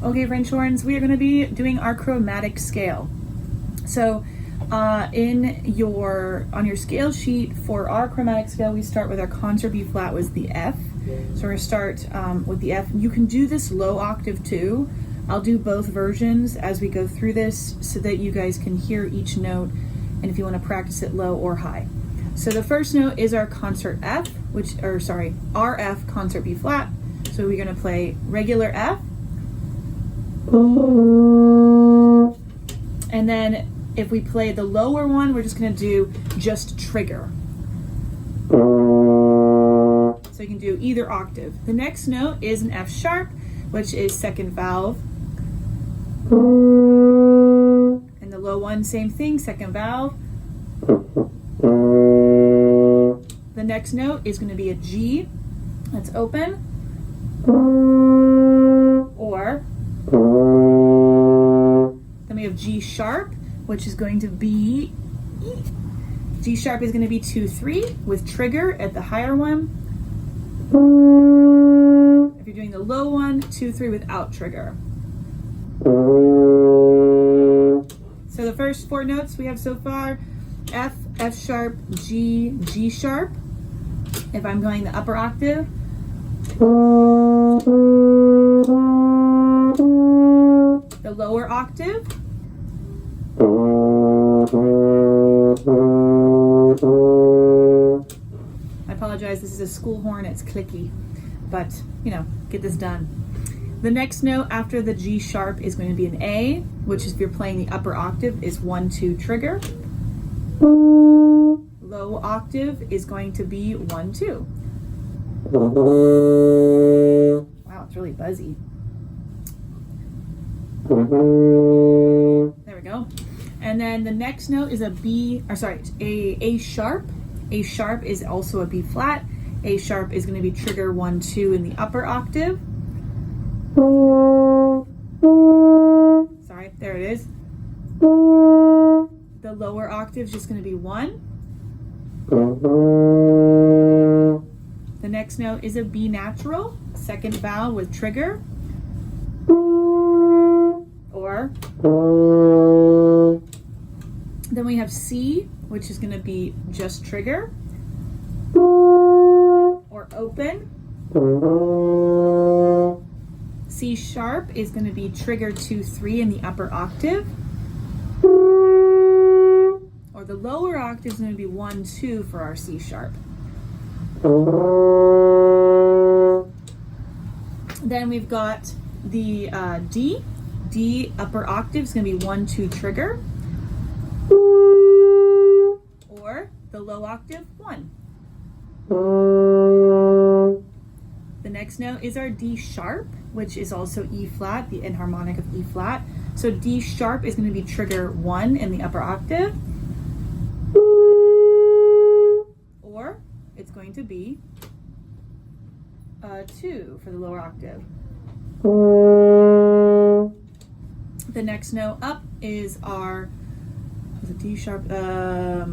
Okay, French horns, we are going to be doing our chromatic scale. So on your scale sheet for our chromatic scale, we start with our concert B flat was the F. So we're going to start with the F. You can do this low octave too. I'll do both versions as we go through this so that you guys can hear each note and if you want to practice it low or high. So the first note is our concert F, our F concert B flat. So we're going to play regular F. And then if we play the lower one, we're just going to do just trigger. So you can do either octave. The next note is an F sharp, which is second valve. And the low one, same thing, second valve. The next note is going to be a G. That's open. Or then we have G sharp, which is going to be E. G sharp is going to be 2-3 with trigger at the higher one. If you're doing the low one, 2-3 without trigger. So the first four notes we have so far: F, F sharp, G, G sharp. If I'm going the upper octave, the lower octave, I apologize, this is a school horn, it's clicky, but get this done. The next note after the G sharp is going to be an A, which is if you're playing the upper octave is 1-2 trigger. Low octave is going to be 1-2. Wow, it's really buzzy. There we go. And then the next note is a A sharp. A sharp is also a B flat. A sharp is going to be trigger 1-2 in the upper octave. Sorry, there it is. The lower octave is just going to be 1. The next note is a B natural, second valve with trigger. Or then we have C, which is going to be just trigger. Or open. C sharp is going to be trigger 2-3 in the upper octave. Or the lower octave is going to be 1-2 for our C sharp. Then we've got the D. D upper octave is going to be 1-2 trigger. Or the low octave 1. The next note is our D sharp, which is also E flat, the enharmonic of E flat. So D sharp is going to be trigger 1 in the upper octave. Or it's going to be 2 for the lower octave. The next note up is our D sharp, where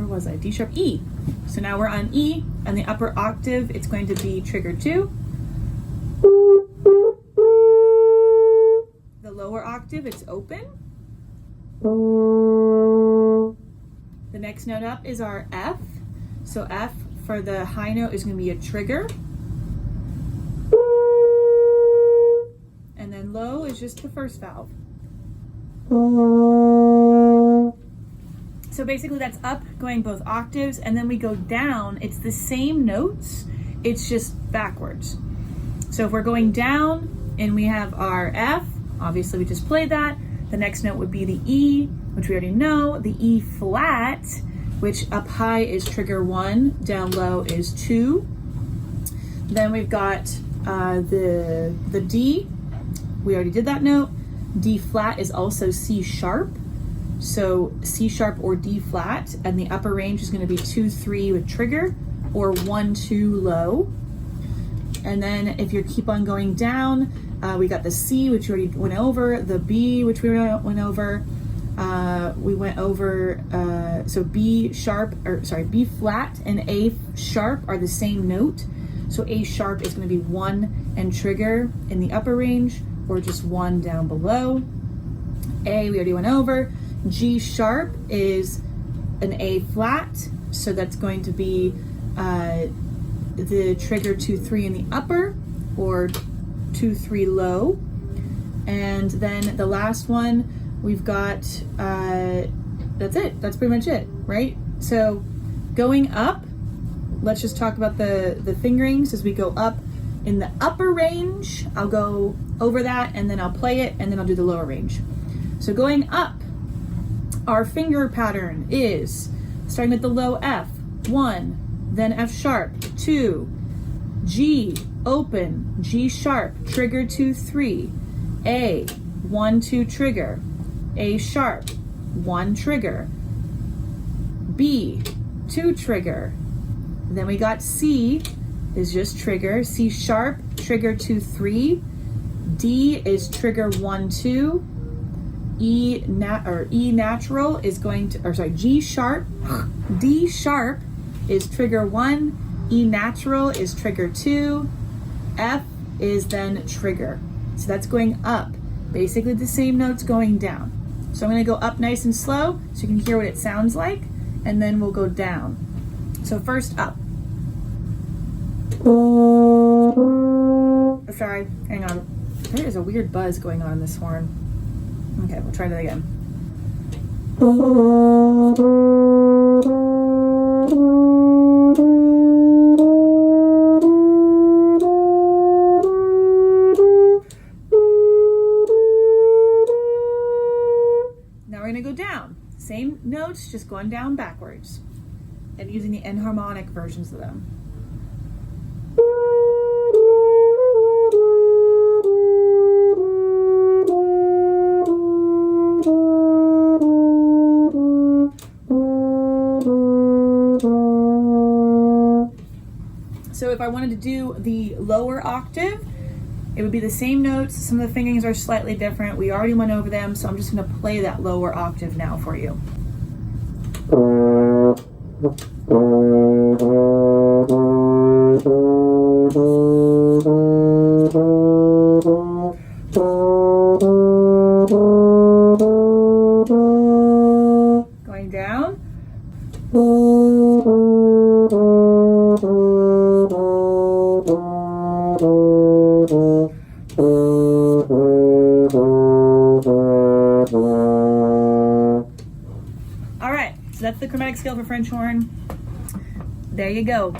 was I? D sharp E. So now we're on E, and the upper octave, it's going to be trigger 2. The lower octave, it's open. The next note up is our F. So F for the high note is going to be a trigger. And then low is just the first valve. So basically that's up going both octaves, and then we go down, it's the same notes, it's just backwards. So if we're going down and we have our F, obviously we just played that. The next note would be the E, which we already know, the E flat, which up high is trigger 1, down low is 2. Then we've got the D, we already did that note. D flat is also C sharp. So C sharp or D flat, and the upper range is going to be 2-3 with trigger, or 1-2 low. And then if you keep on going down, we got the C, which we already went over, the B, which we went over. We went over, so B flat and A sharp are the same note. So A sharp is going to be 1 and trigger in the upper range, or just 1 down below. A, we already went over. G sharp is an A flat, so that's going to be the trigger 2-3 in the upper, or 2-3 low. And then the last one, we've got, that's it. That's pretty much it, right? So going up, let's just talk about the fingerings as we go up. In the upper range, I'll go over that and then I'll play it and then I'll do the lower range. So going up, our finger pattern is starting with the low F, 1, then F sharp, 2, G, open, G sharp, trigger 2-3, A, 1-2 trigger, A sharp, 1 trigger, B, 2 trigger. Then we got C is just trigger, C sharp, trigger 2-3, D is trigger 1-2, E natural is going to, or sorry, G sharp, D sharp is trigger 1, E natural is trigger 2, F is then trigger. So that's going up, basically the same notes going down. So I'm going to go up nice and slow so you can hear what it sounds like, and then we'll go down. So first up. Oh, sorry, hang on. There is a weird buzz going on in this horn. Okay, we'll try that again. Now we're gonna go down. Same notes, just going down backwards and using the enharmonic versions of them. So if I wanted to do the lower octave, it would be the same notes. Some of the fingerings are slightly different. We already went over them, so I'm just going to play that lower octave now for you. Going down. All right, so that's the chromatic scale for French horn. There you go.